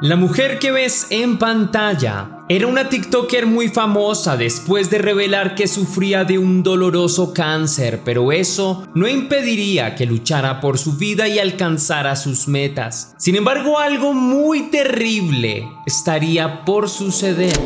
La mujer que ves en pantalla era una TikToker muy famosa después de revelar que sufría de un doloroso cáncer, pero eso no impediría que luchara por su vida y alcanzara sus metas. Sin embargo, algo muy terrible estaría por suceder.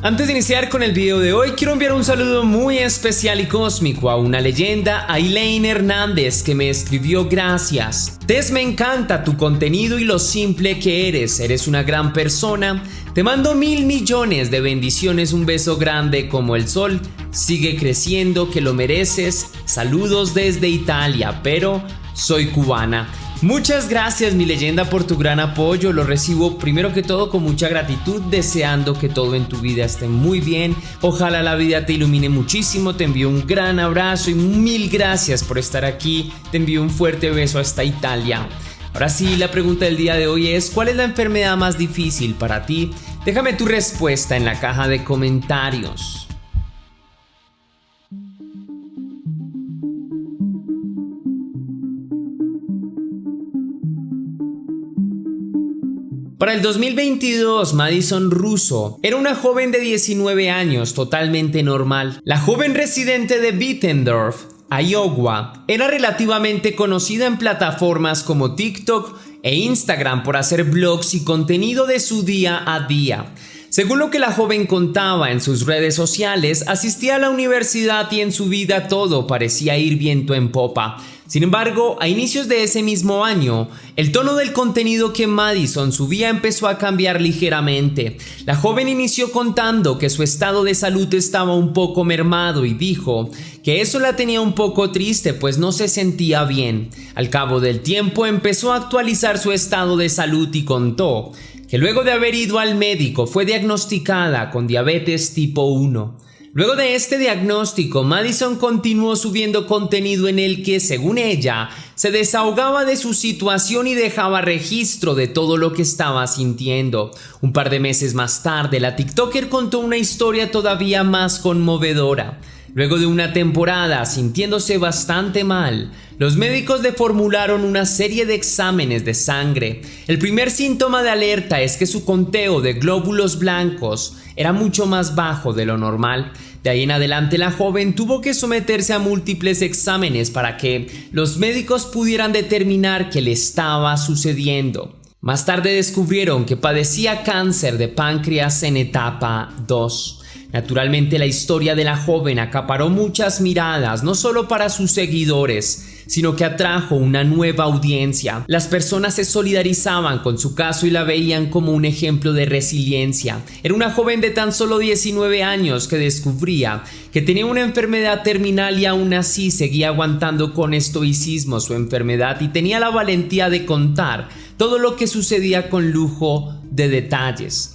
Antes de iniciar con el video de hoy, quiero enviar un saludo muy especial y cósmico a una leyenda, a Elaine Hernández, que me escribió: gracias. Tess, me encanta tu contenido y lo simple que eres. Eres una gran persona. Te mando 1000 millones de bendiciones. Un beso grande como el sol. Sigue creciendo, que lo mereces. Saludos desde Italia, pero soy cubana. Muchas gracias, mi leyenda, por tu gran apoyo. Lo recibo primero que todo con mucha gratitud, deseando que todo en tu vida esté muy bien. Ojalá la vida te ilumine muchísimo. Te envío un gran abrazo y 1000 gracias por estar aquí. Te envío un fuerte beso hasta Italia. Ahora sí, la pregunta del día de hoy es: ¿cuál es la enfermedad más difícil para ti? Déjame tu respuesta en la caja de comentarios. Para el 2022, Madison Russo era una joven de 19 años totalmente normal. La joven residente de Bettendorf, Iowa, era relativamente conocida en plataformas como TikTok e Instagram por hacer vlogs y contenido de su día a día. Según lo que la joven contaba en sus redes sociales, asistía a la universidad y en su vida todo parecía ir viento en popa. Sin embargo, a inicios de ese mismo año, el tono del contenido que Madison subía empezó a cambiar ligeramente. La joven inició contando que su estado de salud estaba un poco mermado y dijo que eso la tenía un poco triste, pues no se sentía bien. Al cabo del tiempo empezó a actualizar su estado de salud y contó que luego de haber ido al médico fue diagnosticada con diabetes tipo 1. Luego de este diagnóstico, Madison continuó subiendo contenido en el que, según ella, se desahogaba de su situación y dejaba registro de todo lo que estaba sintiendo. Un par de meses más tarde, la TikToker contó una historia todavía más conmovedora. Luego de una temporada sintiéndose bastante mal, los médicos le formularon una serie de exámenes de sangre. El primer síntoma de alerta es que su conteo de glóbulos blancos era mucho más bajo de lo normal. De ahí en adelante, la joven tuvo que someterse a múltiples exámenes para que los médicos pudieran determinar qué le estaba sucediendo. Más tarde descubrieron que padecía cáncer de páncreas en etapa 2. Naturalmente, la historia de la joven acaparó muchas miradas, no solo para sus seguidores, sino que atrajo una nueva audiencia. Las personas se solidarizaban con su caso y la veían como un ejemplo de resiliencia. Era una joven de tan solo 19 años que descubría que tenía una enfermedad terminal y aún así seguía aguantando con estoicismo su enfermedad y tenía la valentía de contar todo lo que sucedía con lujo de detalles.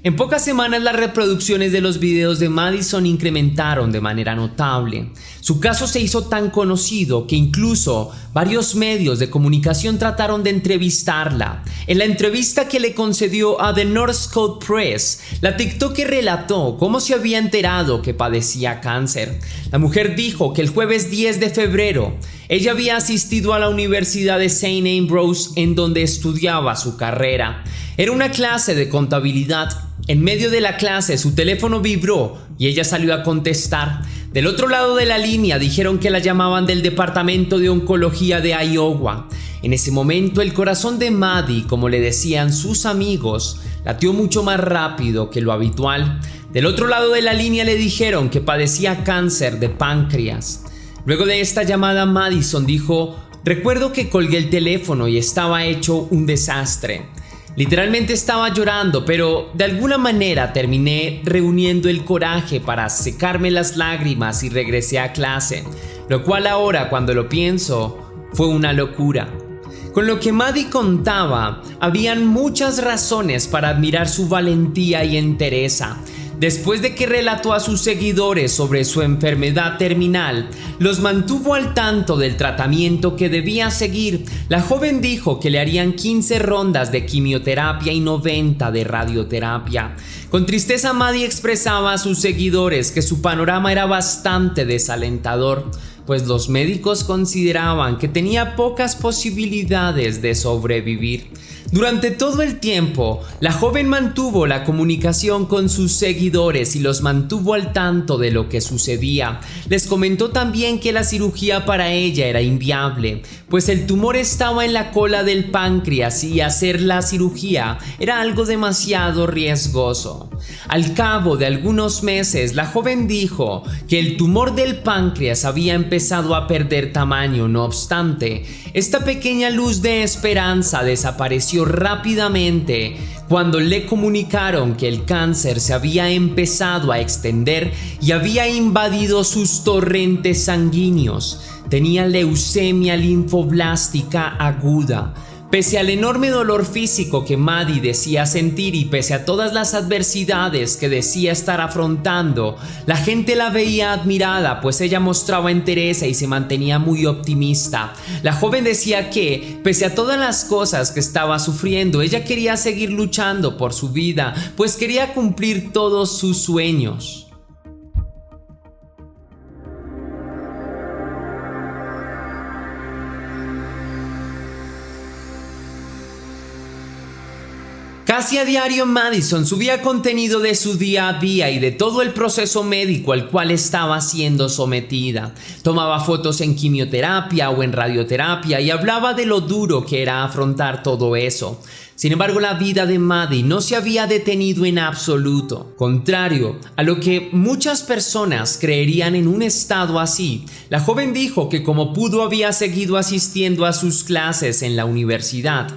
En pocas semanas, las reproducciones de los videos de Madison incrementaron de manera notable. Su caso se hizo tan conocido que incluso varios medios de comunicación trataron de entrevistarla. En la entrevista que le concedió a The North Scout Press, la TikToker relató cómo se había enterado que padecía cáncer. La mujer dijo que el jueves 10 de febrero ella había asistido a la Universidad de St. Ambrose, en donde estudiaba su carrera. Era una clase de contabilidad. En medio de la clase su teléfono vibró y ella salió a contestar. Del otro lado de la línea dijeron que la llamaban del departamento de oncología de Iowa. En ese momento el corazón de Maddie, como le decían sus amigos, latió mucho más rápido que lo habitual. Del otro lado de la línea le dijeron que padecía cáncer de páncreas. Luego de esta llamada, Madison dijo: recuerdo que colgué el teléfono y estaba hecho un desastre. Literalmente estaba llorando, pero de alguna manera terminé reuniendo el coraje para secarme las lágrimas y regresé a clase, lo cual ahora, cuando lo pienso, fue una locura. Con lo que Maddie contaba, habían muchas razones para admirar su valentía y entereza. Después de que relató a sus seguidores sobre su enfermedad terminal, los mantuvo al tanto del tratamiento que debía seguir. La joven dijo que le harían 15 rondas de quimioterapia y 90 de radioterapia. Con tristeza, Maddie expresaba a sus seguidores que su panorama era bastante desalentador. pues los médicos consideraban que tenía pocas posibilidades de sobrevivir. Durante todo el tiempo, la joven mantuvo la comunicación con sus seguidores y los mantuvo al tanto de lo que sucedía. Les comentó también que la cirugía para ella era inviable, pues el tumor estaba en la cola del páncreas y hacer la cirugía era algo demasiado riesgoso. Al cabo de algunos meses, la joven dijo que el tumor del páncreas había empezado a perder tamaño. No obstante, esta pequeña luz de esperanza desapareció rápidamente cuando le comunicaron que el cáncer se había empezado a extender y había invadido sus torrentes sanguíneos. Tenía leucemia linfoblástica aguda. Pese al enorme dolor físico que Maddie decía sentir y pese a todas las adversidades que decía estar afrontando, la gente la veía admirada, pues ella mostraba entereza y se mantenía muy optimista. La joven decía que, pese a todas las cosas que estaba sufriendo, ella quería seguir luchando por su vida, pues quería cumplir todos sus sueños. Casi a diario Madison subía contenido de su día a día y de todo el proceso médico al cual estaba siendo sometida. Tomaba fotos en quimioterapia o en radioterapia y hablaba de lo duro que era afrontar todo eso. Sin embargo, la vida de Maddie no se había detenido en absoluto. Contrario a lo que muchas personas creerían en un estado así, la joven dijo que como pudo había seguido asistiendo a sus clases en la universidad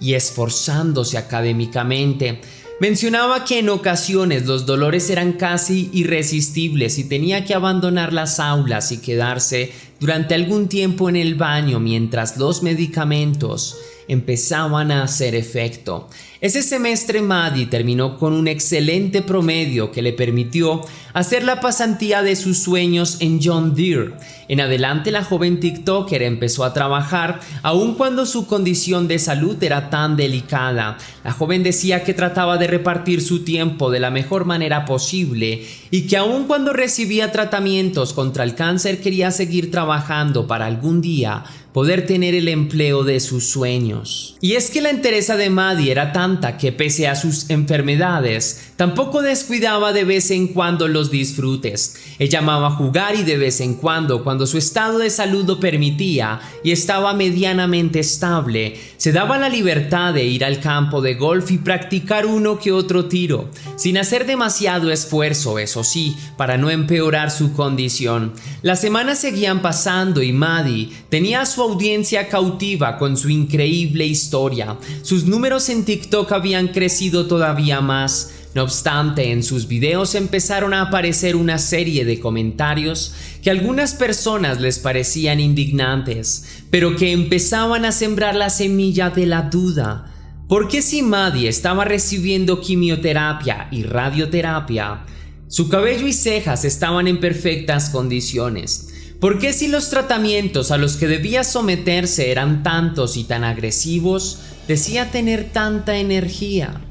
y esforzándose académicamente. Mencionaba que en ocasiones los dolores eran casi irresistibles y tenía que abandonar las aulas y quedarse durante algún tiempo en el baño mientras los medicamentos empezaban a hacer efecto. Ese semestre Maddie terminó con un excelente promedio que le permitió hacer la pasantía de sus sueños en John Deere. En adelante la joven TikToker empezó a trabajar aun cuando su condición de salud era tan delicada. La joven decía que trataba de repartir su tiempo de la mejor manera posible y que aun cuando recibía tratamientos contra el cáncer quería seguir trabajando para algún día poder tener el empleo de sus sueños. Y es que la entereza de Maddie era tanta que pese a sus enfermedades, tampoco descuidaba de vez en cuando los disfrutes. Ella amaba jugar y de vez en cuando su estado de salud lo permitía y estaba medianamente estable, se daba la libertad de ir al campo de golf y practicar uno que otro tiro, sin hacer demasiado esfuerzo, eso sí, para no empeorar su condición. Las semanas seguían pasando y Maddie tenía a su audiencia cautiva con su increíble historia. Sus números en TikTok habían crecido todavía más. No obstante, en sus videos empezaron a aparecer una serie de comentarios que a algunas personas les parecían indignantes, pero que empezaban a sembrar la semilla de la duda. ¿Por qué si Maddie estaba recibiendo quimioterapia y radioterapia, su cabello y cejas estaban en perfectas condiciones? ¿Por qué si los tratamientos a los que debía someterse eran tantos y tan agresivos, decía tener tanta energía?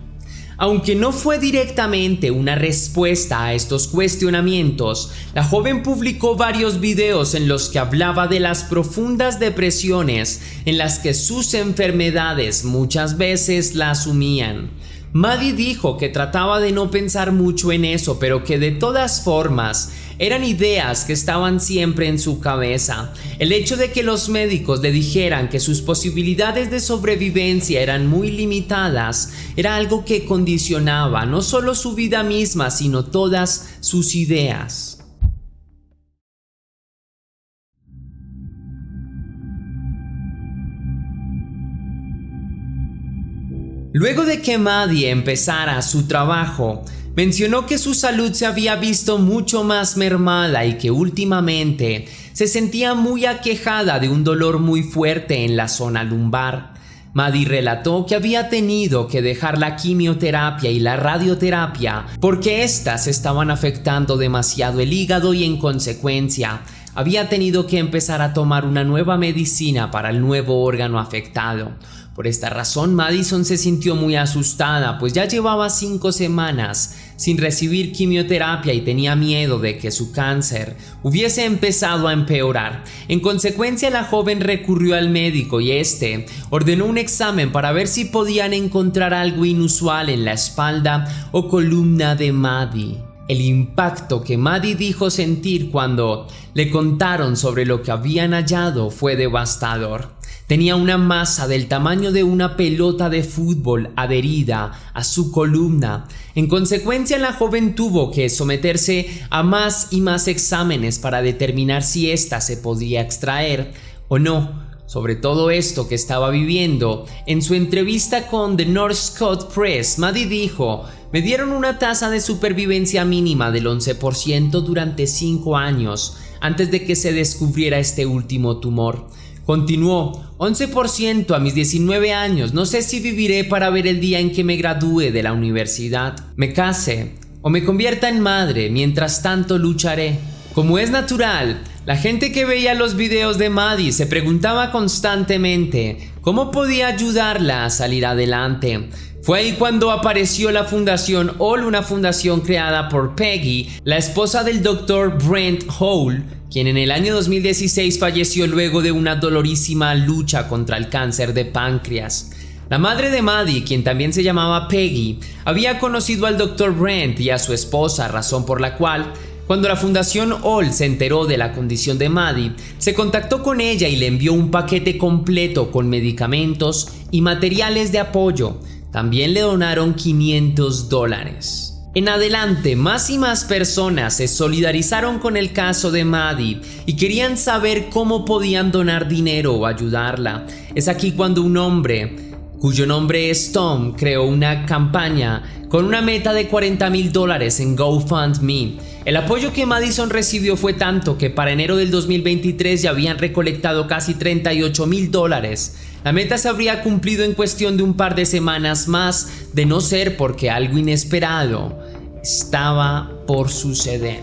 Aunque no fue directamente una respuesta a estos cuestionamientos, la joven publicó varios videos en los que hablaba de las profundas depresiones en las que sus enfermedades muchas veces la asumían. Maddie dijo que trataba de no pensar mucho en eso, pero que de todas formas eran ideas que estaban siempre en su cabeza. El hecho de que los médicos le dijeran que sus posibilidades de sobrevivencia eran muy limitadas era algo que condicionaba no solo su vida misma, sino todas sus ideas. Luego de que Maddie empezara su trabajo, mencionó que su salud se había visto mucho más mermada y que últimamente se sentía muy aquejada de un dolor muy fuerte en la zona lumbar. Maddie relató que había tenido que dejar la quimioterapia y la radioterapia porque éstas estaban afectando demasiado el hígado y en consecuencia había tenido que empezar a tomar una nueva medicina para el nuevo órgano afectado. Por esta razón, Madison se sintió muy asustada, pues ya llevaba 5 semanas sin recibir quimioterapia y tenía miedo de que su cáncer hubiese empezado a empeorar. En consecuencia, la joven recurrió al médico y este ordenó un examen para ver si podían encontrar algo inusual en la espalda o columna de Maddie. El impacto que Maddie dijo sentir cuando le contaron sobre lo que habían hallado fue devastador. Tenía una masa del tamaño de una pelota de fútbol adherida a su columna. En consecuencia, la joven tuvo que someterse a más y más exámenes para determinar si ésta se podía extraer o no. Sobre todo esto que estaba viviendo, en su entrevista con The North Scott Press, Maddie dijo: "Me dieron una tasa de supervivencia mínima del 11% durante 5 años antes de que se descubriera este último tumor". Continuó: "11% a mis 19 años, no sé si viviré para ver el día en que me gradúe de la universidad, me case o me convierta en madre, mientras tanto lucharé". Como es natural, la gente que veía los videos de Maddie se preguntaba constantemente cómo podía ayudarla a salir adelante. Fue ahí cuando apareció la Fundación All, una fundación creada por Peggy, la esposa del Dr. Brent Hall, quien en el año 2016 falleció luego de una dolorosísima lucha contra el cáncer de páncreas. La madre de Maddie, quien también se llamaba Peggy, había conocido al Dr. Brent y a su esposa, razón por la cual, cuando la Fundación All se enteró de la condición de Maddie, se contactó con ella y le envió un paquete completo con medicamentos y materiales de apoyo. También le donaron $500. En adelante, más y más personas se solidarizaron con el caso de Maddie y querían saber cómo podían donar dinero o ayudarla. Es aquí cuando un hombre, cuyo nombre es Tom, creó una campaña con una meta de $40,000 en GoFundMe. El apoyo que Madison recibió fue tanto que para enero del 2023 ya habían recolectado casi $38,000. La meta se habría cumplido en cuestión de un par de semanas más, de no ser porque algo inesperado estaba por suceder.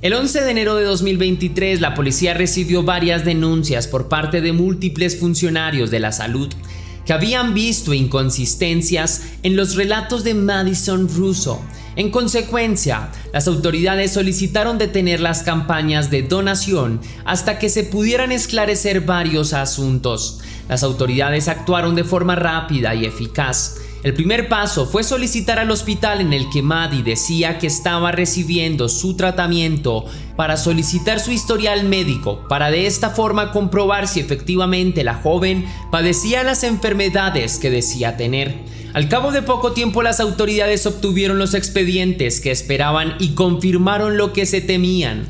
El 11 de enero de 2023, la policía recibió varias denuncias por parte de múltiples funcionarios de la salud que habían visto inconsistencias en los relatos de Madison Russo. En consecuencia, las autoridades solicitaron detener las campañas de donación hasta que se pudieran esclarecer varios asuntos. Las autoridades actuaron de forma rápida y eficaz. El primer paso fue solicitar al hospital en el que Maddie decía que estaba recibiendo su tratamiento para solicitar su historial médico, para de esta forma comprobar si efectivamente la joven padecía las enfermedades que decía tener. Al cabo de poco tiempo, las autoridades obtuvieron los expedientes que esperaban y confirmaron lo que se temían.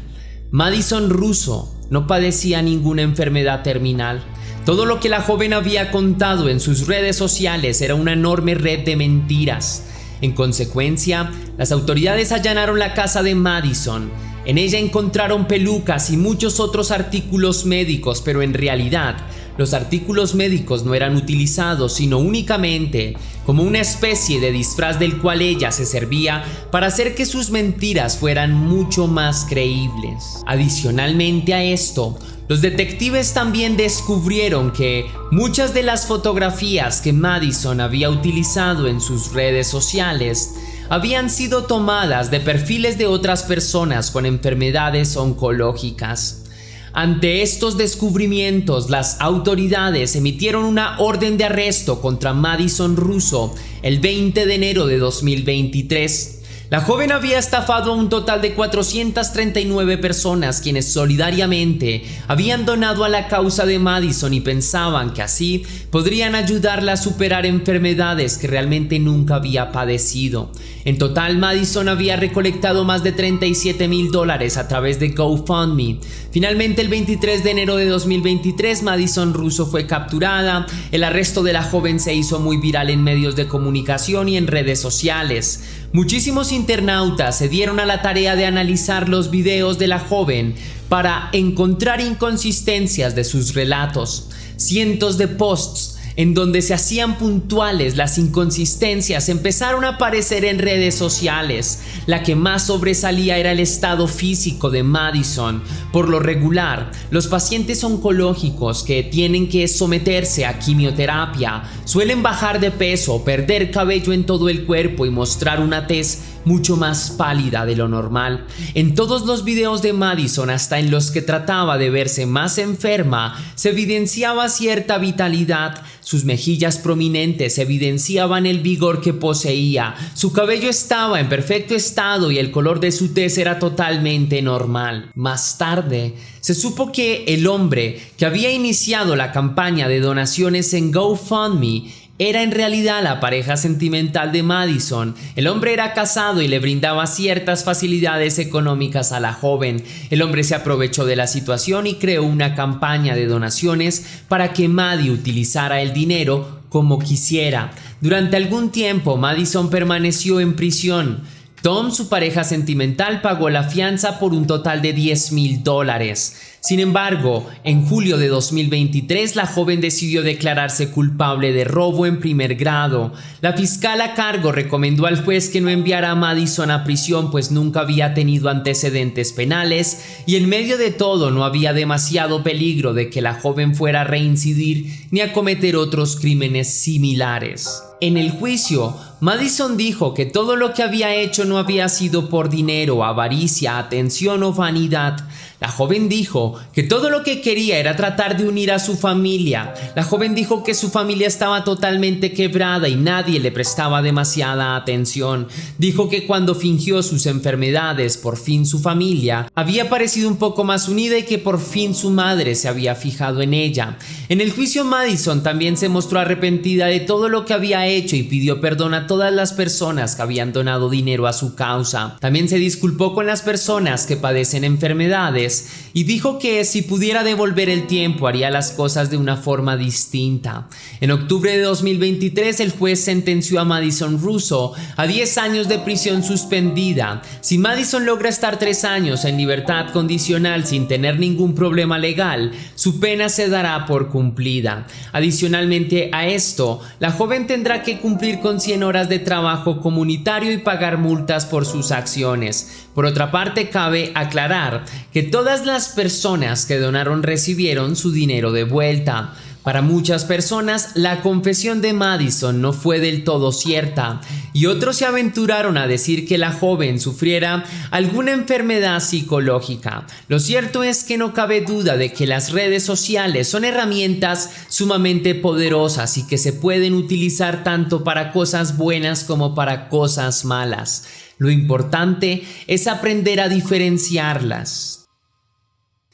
Madison Russo no padecía ninguna enfermedad terminal. Todo lo que la joven había contado en sus redes sociales era una enorme red de mentiras. En consecuencia, las autoridades allanaron la casa de Madison. En ella encontraron pelucas y muchos otros artículos médicos, pero en realidad los artículos médicos no eran utilizados sino únicamente como una especie de disfraz del cual ella se servía para hacer que sus mentiras fueran mucho más creíbles. Adicionalmente a esto, los detectives también descubrieron que muchas de las fotografías que Madison había utilizado en sus redes sociales habían sido tomadas de perfiles de otras personas con enfermedades oncológicas. Ante estos descubrimientos, las autoridades emitieron una orden de arresto contra Madison Russo el 20 de enero de 2023. La joven había estafado a un total de 439 personas quienes solidariamente habían donado a la causa de Madison y pensaban que así podrían ayudarla a superar enfermedades que realmente nunca había padecido. En total, Madison había recolectado más de $37,000 a través de GoFundMe. Finalmente, el 23 de enero de 2023, Madison Russo fue capturada. El arresto de la joven se hizo muy viral en medios de comunicación y en redes sociales. Muchísimos internautas se dieron a la tarea de analizar los videos de la joven para encontrar inconsistencias de sus relatos. Cientos de posts en donde se hacían puntuales las inconsistencias, empezaron a aparecer en redes sociales. La que más sobresalía era el estado físico de Madison. Por lo regular, los pacientes oncológicos que tienen que someterse a quimioterapia suelen bajar de peso, perder cabello en todo el cuerpo y mostrar una tez mucho más pálida de lo normal. En todos los videos de Madison, hasta en los que trataba de verse más enferma, se evidenciaba cierta vitalidad. Sus mejillas prominentes evidenciaban el vigor que poseía. Su cabello estaba en perfecto estado y el color de su tez era totalmente normal. Más tarde, se supo que el hombre que había iniciado la campaña de donaciones en GoFundMe era en realidad la pareja sentimental de Madison. El hombre era casado y le brindaba ciertas facilidades económicas a la joven. El hombre se aprovechó de la situación y creó una campaña de donaciones para que Maddie utilizara el dinero como quisiera. Durante algún tiempo, Madison permaneció en prisión. Tom, su pareja sentimental, pagó la fianza por un total de $10,000. Sin embargo, en julio de 2023, la joven decidió declararse culpable de robo en primer grado. La fiscal a cargo recomendó al juez que no enviara a Madison a prisión, pues nunca había tenido antecedentes penales y en medio de todo no había demasiado peligro de que la joven fuera a reincidir ni a cometer otros crímenes similares. En el juicio, Madison dijo que todo lo que había hecho no había sido por dinero, avaricia, atención o vanidad. La joven dijo que todo lo que quería era tratar de unir a su familia. La joven dijo que su familia estaba totalmente quebrada y nadie le prestaba demasiada atención. Dijo que cuando fingió sus enfermedades, por fin su familia había parecido un poco más unida y que por fin su madre se había fijado en ella. En el juicio, Madison también se mostró arrepentida de todo lo que había hecho y pidió perdón a todas las personas que habían donado dinero a su causa. También se disculpó con las personas que padecen enfermedades y dijo que si pudiera devolver el tiempo haría las cosas de una forma distinta. En octubre de 2023, el juez sentenció a Madison Russo a 10 años de prisión suspendida. Si Madison logra estar 3 años en libertad condicional sin tener ningún problema legal, su pena se dará por cumplida. Adicionalmente a esto, la joven tendrá que cumplir con 100 horas de trabajo comunitario y pagar multas por sus acciones. Por otra parte, cabe aclarar que todas las personas que donaron recibieron su dinero de vuelta. Para muchas personas, la confesión de Madison no fue del todo cierta, y otros se aventuraron a decir que la joven sufriera alguna enfermedad psicológica. Lo cierto es que no cabe duda de que las redes sociales son herramientas sumamente poderosas y que se pueden utilizar tanto para cosas buenas como para cosas malas. Lo importante es aprender a diferenciarlas.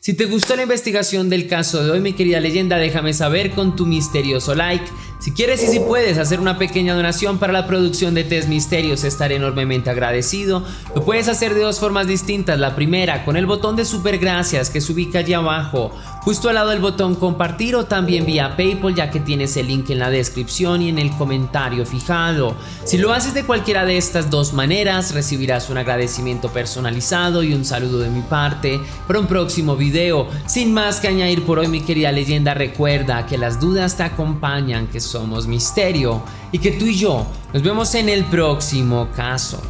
Si te gustó la investigación del caso de hoy, mi querida leyenda, déjame saber con tu misterioso like. Si quieres y si puedes hacer una pequeña donación para la producción de Test Misterios, estaré enormemente agradecido. Lo puedes hacer de 2 formas distintas. La primera, con el botón de super gracias que se ubica allí abajo, justo al lado del botón compartir, o también vía PayPal, ya que tienes el link en la descripción y en el comentario fijado. Si lo haces de cualquiera de estas 2 maneras, recibirás un agradecimiento personalizado y un saludo de mi parte para un próximo video. Sin más que añadir por hoy, mi querida leyenda, recuerda que las dudas te acompañan, que somos misterio y que tú y yo nos vemos en el próximo caso.